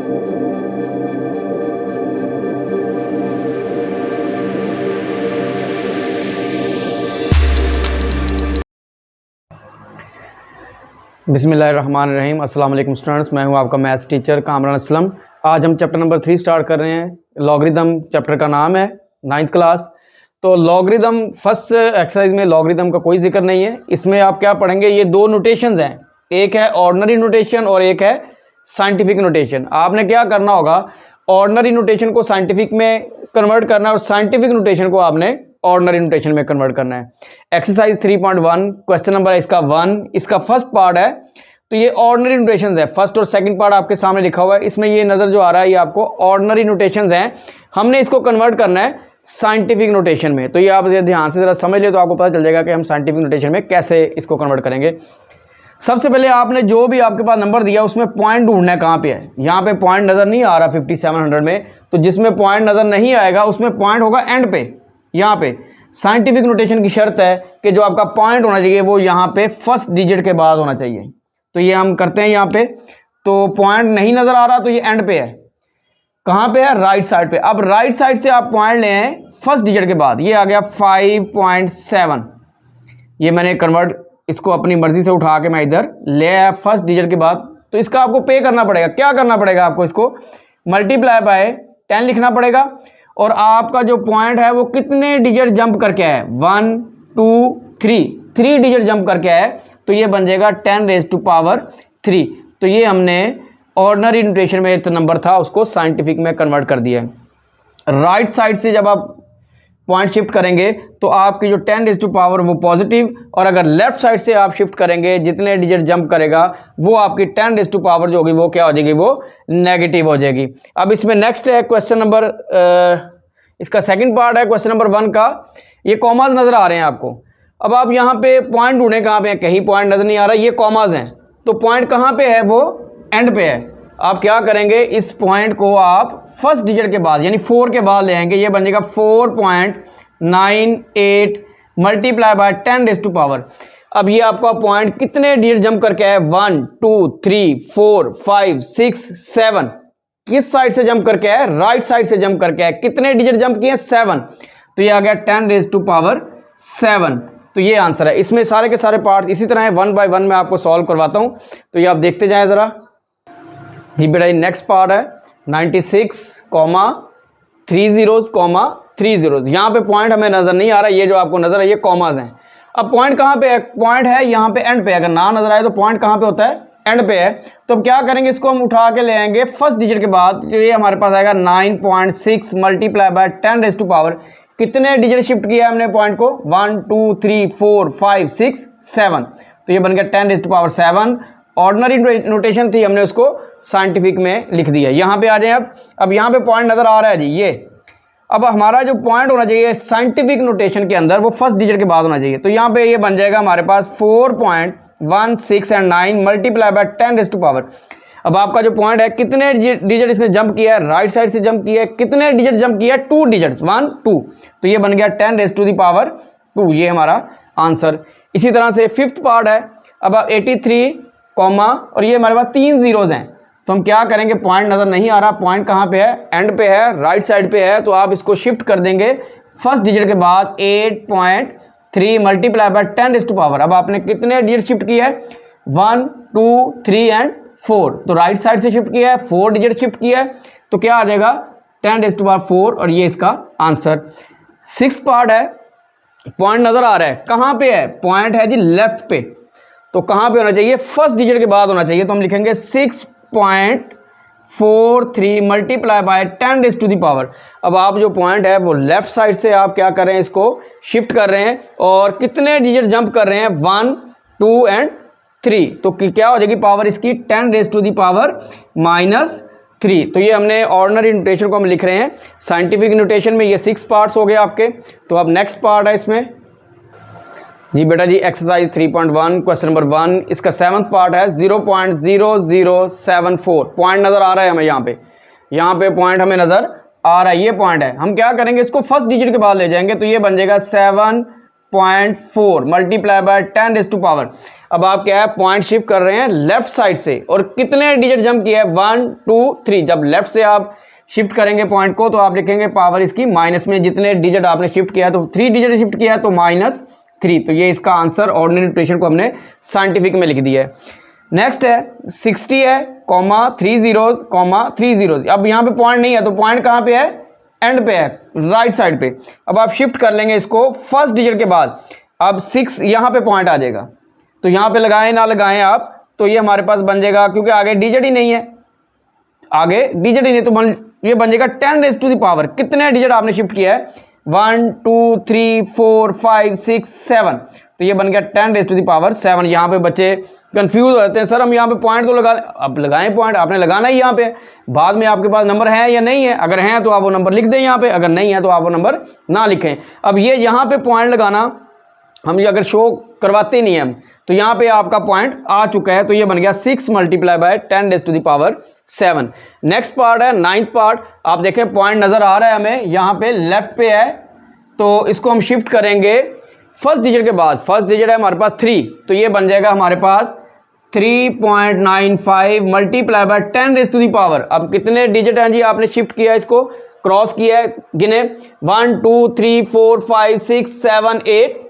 बिस्मिल्लाहिर्रहमानिर्रहीम। अस्सलाम वालेकुम स्टूडेंट्स, मैं हूं आपका मैथ्स टीचर कामरान असलम। आज हम चैप्टर नंबर 3 स्टार्ट कर रहे हैं। लॉगरिदम चैप्टर का नाम है, 9th क्लास। तो लॉगरिदम फर्स्ट एक्सरसाइज में लॉगरिदम का कोई जिक्र नहीं है। इसमें आप क्या पढ़ेंगे, ये दो नोटेशंस हैं, एक है ऑर्डिनरी नोटेशन और एक है साइंटिफिक नोटेशन। आपने क्या करना होगा, ऑर्डिनरी नोटेशन को साइंटिफिक में कन्वर्ट करना है और साइंटिफिक नोटेशन को आपने ऑर्डिनरी नोटेशन में कन्वर्ट करना है। एक्सरसाइज 3.1 क्वेश्चन नंबर है इसका 1, इसका फर्स्ट पार्ट है। तो ये ऑर्डिनरी नोटेशंस है, फर्स्ट और सेकंड पार्ट आपके सामने लिखा हुआ है। इसमें ये नज़र जो आ रहा है ये आपको ऑर्डिनरी नोटेशंस हैं, हमने इसको कन्वर्ट करना है साइंटिफिक नोटेशन में। तो ये आप ध्यान से ज़रा समझ ले तो आपको पता चल जाएगा कि हम साइंटिफिक नोटेशन में कैसे इसको कन्वर्ट करेंगे। सबसे पहले आपने जो भी आपके पास नंबर दिया उसमें पॉइंट ढूंढना है कहाँ पे है। यहाँ पे पॉइंट नज़र नहीं आ रहा 5700 में, तो जिसमें पॉइंट नज़र नहीं आएगा उसमें पॉइंट होगा एंड पे। यहाँ पे साइंटिफिक नोटेशन की शर्त है कि जो आपका पॉइंट होना चाहिए वो यहाँ पे फर्स्ट डिजिट के बाद होना चाहिए। तो ये हम करते हैं यहाँ पे। तो पॉइंट नहीं नज़र आ रहा तो ये एंड पे है, कहाँ पे है, राइट साइड पे। अब राइट साइड से आप पॉइंट ले आए फर्स्ट डिजिट के बाद, ये आ गया 5.7। ये मैंने कन्वर्ट इसको अपनी मर्जी से उठा के मैं इधर ले आया फर्स्ट डिजिट के बाद। तो इसका आपको पे करना पड़ेगा। क्या करना पड़ेगा आपको, इसको मल्टीप्लाई बाय 10 लिखना पड़ेगा। और आपका जो पॉइंट है वो कितने डिजिट जंप करके है, 1 2 3 डिजिट जंप करके है। तो ये बन जाएगा 10⁻3। तो ये हमने ऑर्डिनरी नोटेशन में एक नंबर था उसको साइंटिफिक में कन्वर्ट कर दिया है। राइट साइड से जब आप पॉइंट शिफ्ट करेंगे तो आपकी जो 10⁻, वो पॉजिटिव, और अगर लेफ्ट साइड से आप शिफ्ट करेंगे जितने डिजिट जंप करेगा वो आपकी 10⁻, जो होगी वो क्या हो जाएगी, वो नेगेटिव हो जाएगी। अब इसमें नेक्स्ट है क्वेश्चन नंबर, इसका सेकंड पार्ट है क्वेश्चन नंबर 1 का। ये कॉमास नज़र आ रहे हैं आपको। अब आप यहाँ पे पॉइंट ढूंढे कहाँ पे है, कहीं पॉइंट नज़र नहीं आ रहा, ये कॉमास हैं। तो पॉइंट कहाँ पे है, वो एंड पे है। आप क्या करेंगे, इस पॉइंट को आप फर्स्ट डिजिट के बाद यानी 4 के बाद ले आएंगे। ये बन जाएगा 4.98 मल्टीप्लाई बाय 10⁻। अब ये आपका पॉइंट कितने डिजिट जंप करके है, 1 2 3 4 5 6 7। किस साइड से जंप करके है, राइट साइड से जंप करके है। कितने डिजिट जंप किए, 7। तो ये आ गया 10⁻7। तो ये आंसर है। इसमें सारे के सारे पार्ट्स इसी तरह है, 1 बाय 1 मैं आपको सॉल्व करवाता हूं। तो ये आप देखते जाएं ज़रा जी बेटा। ये नेक्स्ट पार्ट है 96,30,30। यहाँ पे पॉइंट हमें नज़र नहीं आ रहा, ये जो आपको नज़र है ये कॉमास हैं। अब पॉइंट कहाँ पे है, पॉइंट है यहाँ पे एंड पे। अगर ना नज़र आए तो पॉइंट कहाँ पे होता है, एंड पे है। तो अब क्या करेंगे, इसको हम उठा के ले आएंगे फर्स्ट डिजिट के बाद। जो ये हमारे पास आएगा 9.6 मल्टीप्लाई बाय 10⁻। कितने डिजिट शिफ्ट किया हमने पॉइंट को, 1 2 3 4 5 6 7। तो ये बन गया 10⁻7। ऑर्डिनरी नोटेशन थी, हमने उसको साइंटिफिक में लिख दिया। यहाँ पे आ जाए। अब यहाँ पे पॉइंट नज़र आ रहा है जी ये। अब हमारा जो पॉइंट होना चाहिए साइंटिफिक नोटेशन के अंदर वो फर्स्ट डिजिट के बाद होना चाहिए। तो यहाँ पे ये बन जाएगा हमारे पास 4.16 और 9 मल्टीप्लाई बाय 10⁻। अब आपका जो पॉइंट है कितने डिजिट इसने जंप किया है, राइट साइड से जंप किया है। कितने डिजिट जंप किया है, 2 डिजिट्स, 1 2। तो ये बन गया 10⁻²। ये हमारा आंसर। इसी तरह से फिफ्थ पार्ट है। अब 83 कॉमा, और ये हमारे पास 3 जीरोज हैं। तो हम क्या करेंगे, पॉइंट नज़र नहीं आ रहा, पॉइंट कहाँ पे है, एंड पे है, राइट साइड पे है। तो आप इसको शिफ्ट कर देंगे फर्स्ट डिजिट के बाद 8.3 मल्टीप्लाई बाय 10⁻। अब आपने कितने डिजिट शिफ्ट किया है, 1 2 3 एंड 4। तो राइट साइड से शिफ्ट किया है, 4 डिजिट शिफ्ट किया है। तो क्या आ जाएगा 10⁻⁴, और ये इसका आंसर। सिक्स पार्ट है। पॉइंट नज़र आ रहा है, कहाँ पे है, पॉइंट है जी लेफ्ट पे। तो कहाँ पे होना चाहिए, फर्स्ट डिजिट के बाद होना चाहिए। तो हम लिखेंगे 6.43 मल्टीप्लाई बाय 10⁻। अब आप जो पॉइंट है वो लेफ्ट साइड से आप क्या कर रहे हैं, इसको शिफ्ट कर रहे हैं। और कितने डिजिट जंप कर रहे हैं, 1 2 एंड 3। तो क्या हो जाएगी पावर इसकी, 10⁻⁻3। तो ये हमने ऑर्डिनरी नोटेशन को हम लिख रहे हैं साइंटिफिक नोटेशन में। ये 6 पार्ट्स हो गए आपके। तो अब नेक्स्ट पार्ट है इसमें जी बेटा जी, एक्सरसाइज 3.1 क्वेश्चन नंबर 1। इसका 7th पार्ट है 0.0074। पॉइंट नज़र आ रहा है हमें यहाँ पे पॉइंट हमें नज़र आ रहा है, ये पॉइंट है। हम क्या करेंगे, इसको फर्स्ट डिजिट के बाद ले जाएंगे। तो ये बन जाएगा 0.4 मल्टीप्लाई बाय 10⁻⁴। अब आप क्या है पॉइंट शिफ्ट कर रहे हैं लेफ्ट साइड से, और कितने डिजिट जंप किया है 1 2 3। जब लेफ्ट से आप शिफ्ट करेंगे पॉइंट को तो आप लिखेंगे पावर इसकी माइनस में, जितने डिजिट आपने शिफ्ट किया तो 3 डिजिट शिफ्ट किया तो -3। तो ये इसका आंसर ऑर्डिनरी नोटेशन को हमने साइंटिफिक में लिख दिया है। नेक्स्ट है 60 है, कॉमा 3 zeros, कॉमा 3 zeros। अब यहाँ पे पॉइंट नहीं है तो पॉइंट कहाँ पे है, एंड पे है, राइट साइड पे। अब आप शिफ्ट कर लेंगे इसको फर्स्ट डिजिट के बाद। अब 6 यहाँ पे पॉइंट आ जाएगा, तो यहाँ पे लगाएं ना लगाएं आप, तो ये हमारे पास बन जाएगा, क्योंकि आगे डिजिट ही नहीं है, आगे डिजिट ही नहीं, तो ये बन जाएगा 10⁻⁴। कितने डिजिट आपने शिफ्ट किया है 1 2 3 4 5 6 7, तो ये बन गया 10⁻⁷। यहाँ पे बच्चे कंफ्यूज हो जाते हैं, सर हम यहाँ पे पॉइंट तो लगा, अब लगाएं पॉइंट, आपने लगाना ही यहाँ पे, बाद में आपके पास नंबर है या नहीं है, अगर है तो आप वो नंबर लिख दें यहाँ पे, अगर नहीं है तो आप वो नंबर ना लिखें। अब ये यहाँ पे पॉइंट लगाना हम ये अगर शो करवाते नहीं हैं हम, तो यहाँ पे आपका पॉइंट आ चुका है, तो ये बन गया 6 मल्टीप्लाई बाय 10⁻⁷। नेक्स्ट पार्ट है 9th पार्ट। आप देखें पॉइंट नजर आ रहा है हमें, यहाँ पे लेफ्ट पे है, तो इसको हम शिफ्ट करेंगे फर्स्ट डिजिट के बाद। फर्स्ट डिजिट है हमारे पास 3, तो ये बन जाएगा हमारे पास 3.95 मल्टीप्लाई बाय 10⁻⁴। अब कितने डिजिट हैं जी आपने शिफ्ट किया, इसको क्रॉस किया है, गिने 1 2 3 4 5 6 7 8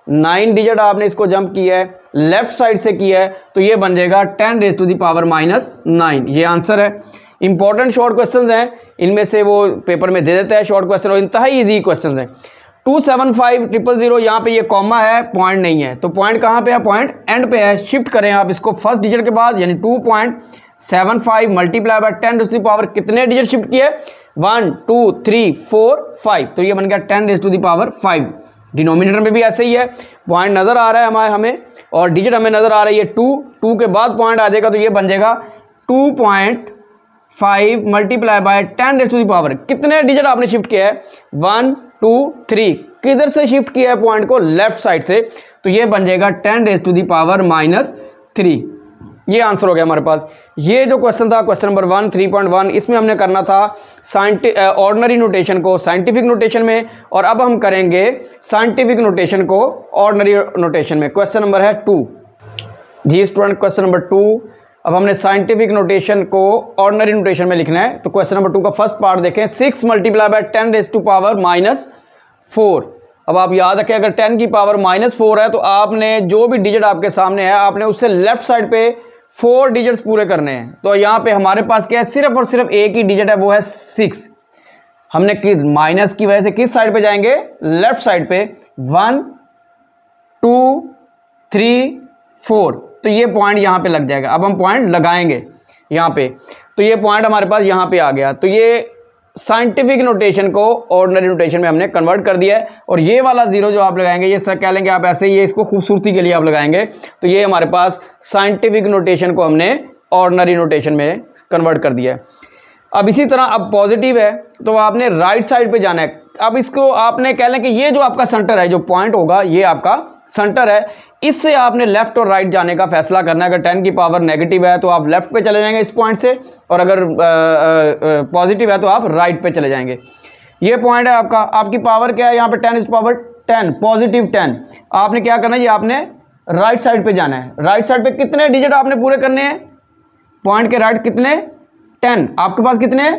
9 डिजिट आपने इसको जंप किया है, लेफ्ट साइड से किया है, तो ये बन जाएगा 10⁻⁻⁹ ये आंसर है। इंपॉर्टेंट शॉर्ट क्वेश्चंस हैं, इनमें से वो पेपर में दे देता है शॉर्ट क्वेश्चन, और इंतहाई इजी क्वेश्चंस हैं। 275,000 यहाँ पे ये कॉमा है, पॉइंट नहीं है, तो पॉइंट कहाँ पे है, पॉइंट एंड पे है। शिफ्ट करें आप इसको फर्स्ट डिजिट के बाद, यानी 2.75 मल्टीप्लाई बाय 10⁻⁴। कितने डिजिट शिफ्ट किए 1 2 3 4 5, तो ये बन गया 10⁻⁵। डिनोमिनेटर में भी ऐसे ही है, पॉइंट नजर आ रहा है हमें और डिजिट हमें नजर आ रही है 2 के बाद पॉइंट आ जाएगा, तो ये बन जाएगा 2.5 मल्टीप्लाई बाय 10⁻⁴। कितने डिजिट आपने शिफ्ट किया है 1 2 3, किधर से शिफ्ट किया है पॉइंट को, लेफ्ट साइड से, तो ये बन जाएगा 10⁻⁻3। ये आंसर हो गया हमारे पास। ये जो क्वेश्चन था क्वेश्चन नंबर 1 3.1, इसमें हमने करना था ऑर्डिनरी नोटेशन को साइंटिफिक नोटेशन में, और अब हम करेंगे साइंटिफिक नोटेशन को ऑर्डिनरी नोटेशन में। क्वेश्चन नंबर है 2 जी स्टूडेंट, क्वेश्चन नंबर 2। अब हमने साइंटिफिक नोटेशन को ऑर्डिनरी नोटेशन में लिखना है, तो क्वेश्चन नंबर 2 का फर्स्ट पार्ट देखें। 6 मल्टीप्लाई बाय 10⁻⁻⁴। अब आप याद रखें, अगर 10 की पावर -4 है तो आपने जो भी डिजिट आपके सामने है आपने उससे लेफ्ट साइड पे 4 डिजिट्स पूरे करने हैं। तो यहाँ पे हमारे पास क्या है, सिर्फ और सिर्फ एक ही डिजिट है, वो है 6। हमने माइनस की वजह से किस साइड पे जाएंगे, लेफ्ट साइड पे। 1 2 3 4, तो ये पॉइंट यहाँ पे लग जाएगा। अब हम पॉइंट लगाएंगे यहाँ पे, तो ये पॉइंट हमारे पास यहाँ पे आ गया, तो ये साइंटिफिक नोटेशन को ऑर्डिनरी नोटेशन में हमने कन्वर्ट कर दिया है। और ये वाला 0 जो आप लगाएंगे, ये सर कह लेंगे आप ऐसे ही, इसको खूबसूरती के लिए आप लगाएंगे, तो ये हमारे पास साइंटिफिक नोटेशन को हमने ऑर्डिनरी नोटेशन में कन्वर्ट कर दिया है। अब इसी तरह अब पॉजिटिव है तो आपने राइट साइड पे जाना है। अब इसको आपने कह लें कि ये जो आपका सेंटर है, जो पॉइंट होगा ये आपका सेंटर है, इससे आपने लेफ्ट और राइट जाने का फैसला करना है। अगर 10 की पावर नेगेटिव है तो आप लेफ्ट पे चले जाएंगे इस पॉइंट से, और अगर पॉजिटिव है तो आप राइट पे चले जाएंगे। ये पॉइंट है आपका, आपकी पावर क्या है यहाँ पे 10⁻10 पॉजिटिव 10। आपने क्या करना है, ये आपने राइट साइड पे जाना है। राइट साइड पे कितने डिजिट आपने पूरे करने हैं, पॉइंट के राइट कितने 10, आपके पास कितने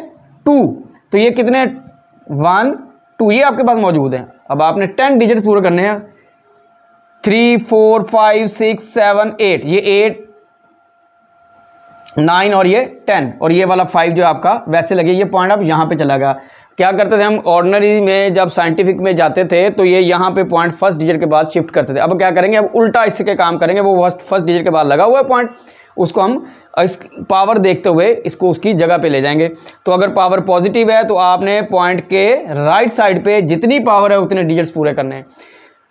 2, तो ये कितने 1 2 ये आपके पास मौजूद है। अब आपने 10 डिजिट पूरे करने हैं, 3 4 5 6 7 8, ये 8 9 और ये 10 और ये वाला 5 जो आपका वैसे लगे, ये पॉइंट अब यहाँ पे चला गया। क्या करते थे हम ऑर्डिनरी में, जब साइंटिफिक में जाते थे तो ये यहाँ पे पॉइंट फर्स्ट डिजिट के बाद शिफ्ट करते थे। अब क्या करेंगे, अब उल्टा इसके काम करेंगे, वो फर्स्ट डिजिट के बाद लगा हुआ है पॉइंट, उसको हम इस पावर देखते हुए इसको उसकी जगह पे ले जाएंगे। तो अगर पावर पॉजिटिव है तो आपने पॉइंट के राइट साइड पे जितनी पावर है उतने डिजिट्स पूरे करने हैं।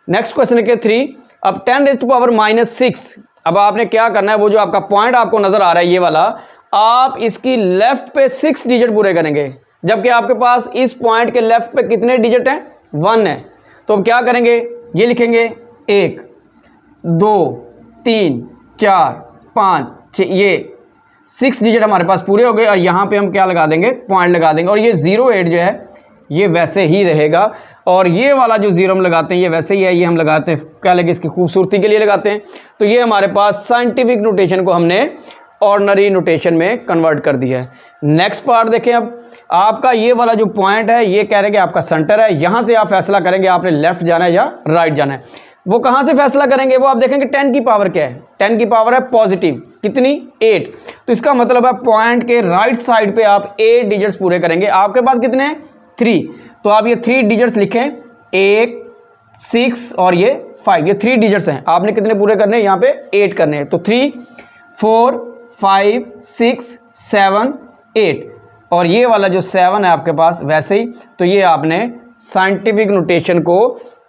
नेक्स्ट क्वेश्चन के 3। अब 10⁻⁻6, अब आपने क्या करना है, वो जो आपका पॉइंट आपको नजर आ रहा है ये वाला, आप इसकी लेफ्ट पे 6 डिजिट पूरे करेंगे, जबकि आपके पास इस पॉइंट के लेफ्ट पे कितने डिजिट हैं 1 है। तो अब क्या करेंगे, ये लिखेंगे 1 2 3 4 5 6, ये 6 डिजिट हमारे पास पूरे हो गए, और यहाँ पे हम क्या लगा देंगे, पॉइंट लगा देंगे। और ये 08 जो है ये वैसे ही रहेगा। और ये वाला जो जीरो हम लगाते हैं ये वैसे ही है, ये हम लगाते हैं क्या लगे इसकी खूबसूरती के लिए लगाते हैं। तो ये हमारे पास साइंटिफिक नोटेशन को हमने ऑर्डिनरी नोटेशन में कन्वर्ट कर दिया है। नेक्स्ट पार्ट देखें, अब आपका ये वाला जो पॉइंट है ये कह रहे हैं कि आपका सेंटर है, यहां से आप फैसला करेंगे आपने लेफ्ट जाना है या राइट जाना है। वो कहां से फैसला करेंगे, वो आप देखेंगे 10 की पावर क्या है, 10 की पावर है पॉजिटिव कितनी 8। तो इसका मतलब है पॉइंट के राइट साइड पे आप 8 डिजिट्स पूरे करेंगे। आपके पास कितने हैं 3, तो आप ये 3 डिजिट्स लिखें, 1 6 और ये 5, ये 3 डिजिट्स हैं। आपने कितने पूरे करने हैं, यहाँ पे 8 करने हैं। तो 3 4 5 6 7 8, और ये वाला जो 7 है आपके पास वैसे ही। तो ये आपने साइंटिफिक नोटेशन को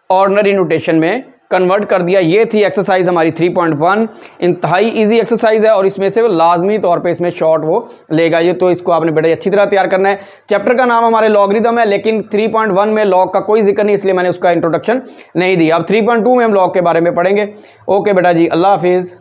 ऑर्डिनरी नोटेशन में कन्वर्ट कर दिया। ये थी एक्सरसाइज हमारी 3.1, इंतहाई इजी एक्सरसाइज है और इसमें से वो लाजमी तौर पे इसमें शॉर्ट वो लेगा ये, तो इसको आपने बड़े अच्छी तरह तैयार करना है। चैप्टर का नाम हमारे लॉगरिदम है, लेकिन 3.1 में लॉग का कोई जिक्र नहीं, इसलिए मैंने उसका इंट्रोडक्शन नहीं दिया। अब 3.2 में हम लॉग के बारे में पढ़ेंगे। ओके बेटा जी, अल्लाह हाफिज़।